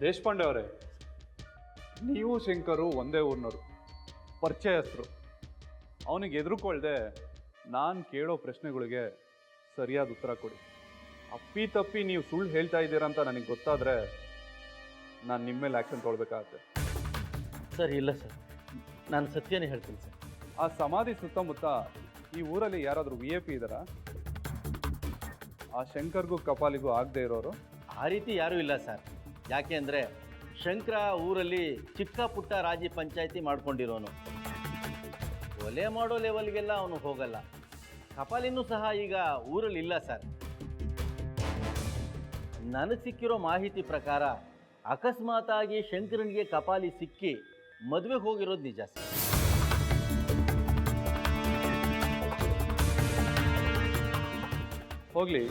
ದೇಶಪಾಂಡೆ ಅವರೇ, ನೀವು ಶಂಕರು ಒಂದೇ ಊರಿನವರು, ಪರಿಚಯಸ್ಥರು. ಅವನಿಗೆ ಎದುರುಕೊಳ್ದೆ ನಾನು ಕೇಳೋ ಪ್ರಶ್ನೆಗಳಿಗೆ ಸರಿಯಾದ ಉತ್ತರ ಕೊಡಿ. ಅಪ್ಪಿ ತಪ್ಪಿ ನೀವು ಸುಳ್ಳು ಹೇಳ್ತಾ ಇದ್ದೀರಾ ಅಂತ ನನಗೆ ಗೊತ್ತಾದರೆ ನಾನು ನಿಮ್ಮ ಮೇಲೆ ಆ್ಯಕ್ಷನ್ ತೊಗೊಳ್ಬೇಕಾಗತ್ತೆ. ಸರ್ ಇಲ್ಲ ಸರ್, ನಾನು ಸತ್ಯನೇ ಹೇಳ್ತೀನಿ ಸರ್. ಆ ಸಮಾಧಿ ಸುತ್ತಮುತ್ತ ಈ ಊರಲ್ಲಿ ಯಾರಾದರೂ VIP ಇದ್ದಾರಾ? ಆ ಶಂಕರ್ಗೂ ಕಪಾಲಿಗೂ ಆಗದೆ ಇರೋರು? ಆ ರೀತಿ ಯಾರೂ ಇಲ್ಲ ಸರ್. ಯಾಕೆ ಅಂದರೆ ಶಂಕರ ಊರಲ್ಲಿ ಚಿಕ್ಕ ಪುಟ್ಟ ರಾಜಿ ಪಂಚಾಯಿತಿ ಮಾಡ್ಕೊಂಡಿರೋನು. ಕೊಲೆ ಮಾಡೋ ಲೆವೆಲ್ಗೆಲ್ಲ ಅವನು ಹೋಗಲ್ಲ. ಕಪಾಲಿನೂ ಸಹ ಈಗ ಊರಲ್ಲಿ ಇಲ್ಲ ಸರ್. ನನಗೆ ಸಿಕ್ಕಿರೋ ಮಾಹಿತಿ ಪ್ರಕಾರ ಅಕಸ್ಮಾತಾಗಿ ಶಂಕರನಿಗೆ ಕಪಾಲಿ ಸಿಕ್ಕಿ ಮದುವೆಗೆ ಹೋಗಿರೋದು ನಿಜ ಸರ್. ಹೋಗಲಿ,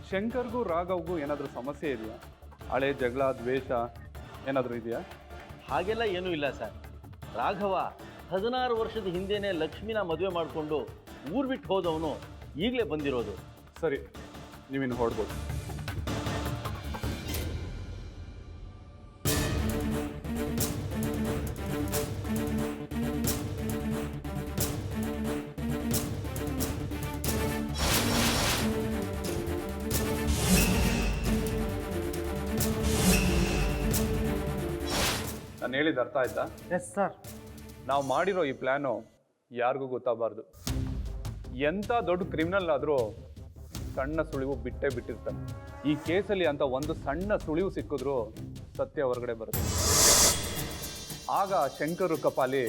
ಶಂಕರ್ಗೂ ರಾಘವ್ಗೂ ಏನಾದರೂ ಸಮಸ್ಯೆ ಇದೆಯಾ? ಹಳೆ ಜಗಳ, ದ್ವೇಷ ಏನಾದರೂ ಇದೆಯಾ? ಹಾಗೆಲ್ಲ ಏನೂ ಇಲ್ಲ ಸರ್. ರಾಘವ 16 ವರ್ಷದ ಹಿಂದೆಯೇ ಲಕ್ಷ್ಮಿನ ಮದುವೆ ಮಾಡಿಕೊಂಡು ಊರು ಬಿಟ್ಟು ಹೋದವನು ಈಗಲೇ ಬಂದಿರೋದು. ಸರಿ, ನೀವಿನ್ನು ಹೊರಡ್ಬೋದು. ನಾನು ಹೇಳಿದ ಅರ್ಥ ಆಯ್ತಾ? Yes sir. ನಾವು ಮಾಡಿರೋ ಈ ಪ್ಲ್ಯಾನು ಯಾರಿಗೂ ಗೊತ್ತಾಗಬಾರ್ದು. ಎಂಥ ದೊಡ್ಡ ಕ್ರಿಮಿನಲ್ ಆದರೂ ಸಣ್ಣ ಸುಳಿವು ಬಿಟ್ಟೇ ಬಿಟ್ಟಿರ್ತಾನೆ. ಈ ಕೇಸಲ್ಲಿ ಅಂತ ಒಂದು ಸಣ್ಣ ಸುಳಿವು ಸಿಕ್ಕಿದ್ರೂ ಸತ್ಯ ಹೊರಗಡೆ ಬರುತ್ತೆ. ಆಗ ಶಂಕರು ಕಪಾಲಿ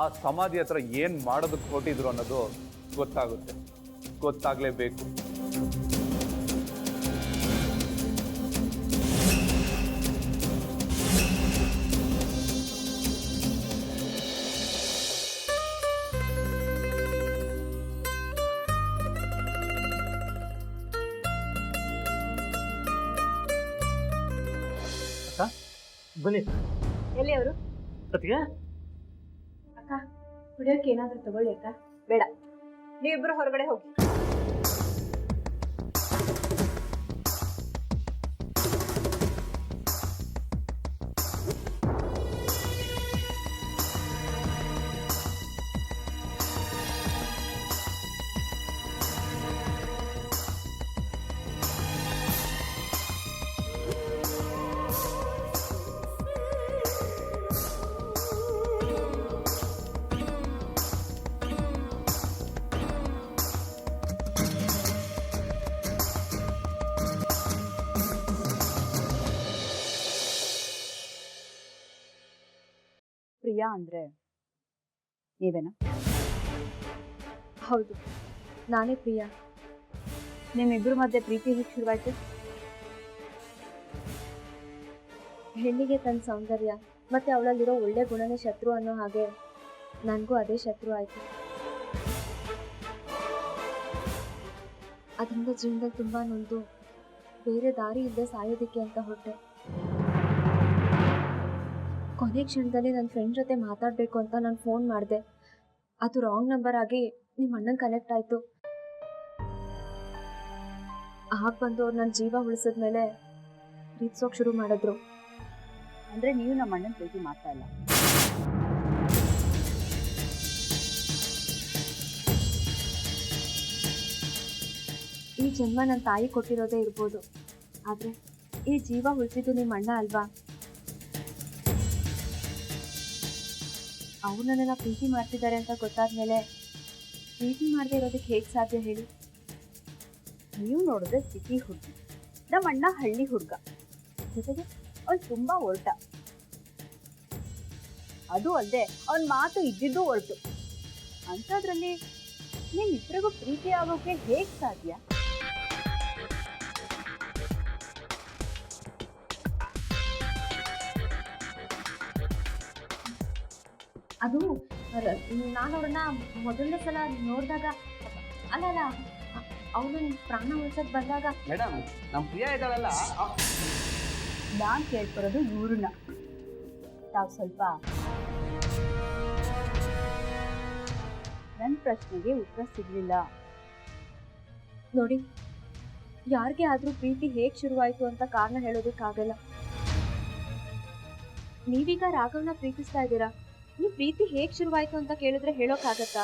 ಆ ಸಮಾಧಿ ಹತ್ರ ಏನು ಮಾಡೋದಕ್ಕೆ ಹೊರಟಿದ್ರು ಅನ್ನೋದು ಗೊತ್ತಾಗುತ್ತೆ. ಗೊತ್ತಾಗಲೇಬೇಕು. ಬನ್ನಿ. ಎಲ್ಲಿ ಅವರು? ಅದಕ್ಕೆ ಅಕ್ಕ, ಕುಡಿಯೋಕೆ ಏನಾದರೂ ತಗೊಳ್ಳಿ ಅಕ್ಕ. ಬೇಡ, ನೀವಿಬ್ರು ಹೊರಗಡೆ ಹೋಗಿ. ಪ್ರಿಯಾ ಅಂದ್ರೆ ನೀವೇನಾ? ಹೌದು, ನಾನೇ ಪ್ರಿಯಾ. ನಿಮ್ಮಿಬ್ಬರ ಮಧ್ಯೆ ಪ್ರೀತಿ ಹೇಗೆ ಶುರುವಾಯ್ತು? ಹೆಣ್ಣಿಗೆ ತನ್ನ ಸೌಂದರ್ಯ ಮತ್ತೆ ಅವಳಲ್ಲಿರೋ ಒಳ್ಳೆ ಗುಣನೇ ಶತ್ರು ಅನ್ನೋ ಹಾಗೆ ನನಗೂ ಅದೇ ಶತ್ರು ಆಯ್ತು. ಅದರಿಂದ ಜೀವನದಲ್ಲಿ ತುಂಬಾ ನೊಂದು ಬೇರೆ ದಾರಿ ಇಲ್ಲದೆ ಸಾಯೋದಿಕ್ಕೆ ಅಂತ ಹೊರಟೆ. ಕೊನೆ ಕ್ಷಣದಲ್ಲಿ ನನ್ನ ಫ್ರೆಂಡ್ ಜೊತೆ ಮಾತಾಡಬೇಕು ಅಂತ ನಾನು ಫೋನ್ ಮಾಡಿದೆ. ಅದು ರಾಂಗ್ ನಂಬರ್ ಆಗಿ ನಿಮ್ಮ ಅಣ್ಣಂಗೆ ಕನೆಕ್ಟ್ ಆಯಿತು. ಆಗ ಬಂದು ಅವ್ರು ನನ್ನ ಜೀವ ಉಳಿಸಿದ್ಮೇಲೆ ಪ್ರೀತಿಸೋಕೆ ಶುರು ಮಾಡಿದ್ರು. ಅಂದ್ರೆ ನೀವು ನಮ್ಮ ಅಣ್ಣನ ಪ್ರೀತಿ ಮಾಡ್ತಾ ಇಲ್ಲ? ಈ ಜನ್ಮ ನನ್ನ ತಾಯಿ ಕೊಟ್ಟಿರೋದೇ ಇರ್ಬೋದು, ಆದರೆ ಈ ಜೀವ ಉಳಿಸಿದ್ದು ನಿಮ್ಮ ಅಣ್ಣ ಅಲ್ವಾ? ಅವ್ರು ನನ್ನೆಲ್ಲ ಪ್ರೀತಿ ಮಾಡ್ತಿದ್ದಾರೆ ಅಂತ ಗೊತ್ತಾದ್ಮೇಲೆ ಪ್ರೀತಿ ಮಾಡದೆ ಇರೋದಕ್ಕೆ ಹೇಗೆ ಸಾಧ್ಯ ಹೇಳಿ? ನೀವು ನೋಡಿದ್ರೆ ಸಿಟಿ ಹುಡುಗಿ, ನಮ್ಮ ಅಣ್ಣ ಹಳ್ಳಿ ಹುಡುಗ, ಜೊತೆಗೆ ಅವ್ನು ತುಂಬಾ ಹೊರಟ. ಅದು ಅಲ್ಲದೆ ಅವನ ಮಾತು ಇದ್ದಿದ್ದು ಹೊರಟು. ಅಂಥದ್ರಲ್ಲಿ ನಿಮ್ಮಿಬ್ಬರಿಗೂ ಪ್ರೀತಿ ಆಗೋಕೆ ಹೇಗೆ ಸಾಧ್ಯ? ಅದು ನಾನು ಅವ್ರನ್ನ ಮೊದಲನೇ ಸಲ ನೋಡಿದಾಗ, ಅಲ್ಲ ಅವನ ಪ್ರಾಣ ಉಳಿಸೋಕೆ ಬಂದಾಗ. ಮೇಡಮ್, ನಮ್ಮ ಪ್ರಿಯಾ ಇದ್ದಾಳಲ್ಲ, ನಾನು ಕೇಳ್ತಿರೋದು ಇವ್ರನ್ನ. ತಾವು ಸ್ವಲ್ಪ ನನ್ನ ಪ್ರಶ್ನೆಗೆ ಉತ್ತರ ಸಿಗಲಿಲ್ಲ ನೋಡಿ. ಯಾರಿಗೆ ಆದರೂ ಪ್ರೀತಿ ಹೇಗೆ ಶುರುವಾಯಿತು ಅಂತ ಕಾರಣ ಹೇಳೋದಕ್ಕಾಗಲ್ಲ. ನೀವೀಗ ರಾಘವ್ನ ಪ್ರೀತಿಸ್ತಾ ಇದ್ದೀರಾ. ನೀವು ಪ್ರೀತಿ ಹೇಗ್ ಶುರುವಾಯ್ತು ಅಂತ ಕೇಳಿದ್ರೆ ಹೇಳೋಕ್ಕಾಗತ್ತಾ?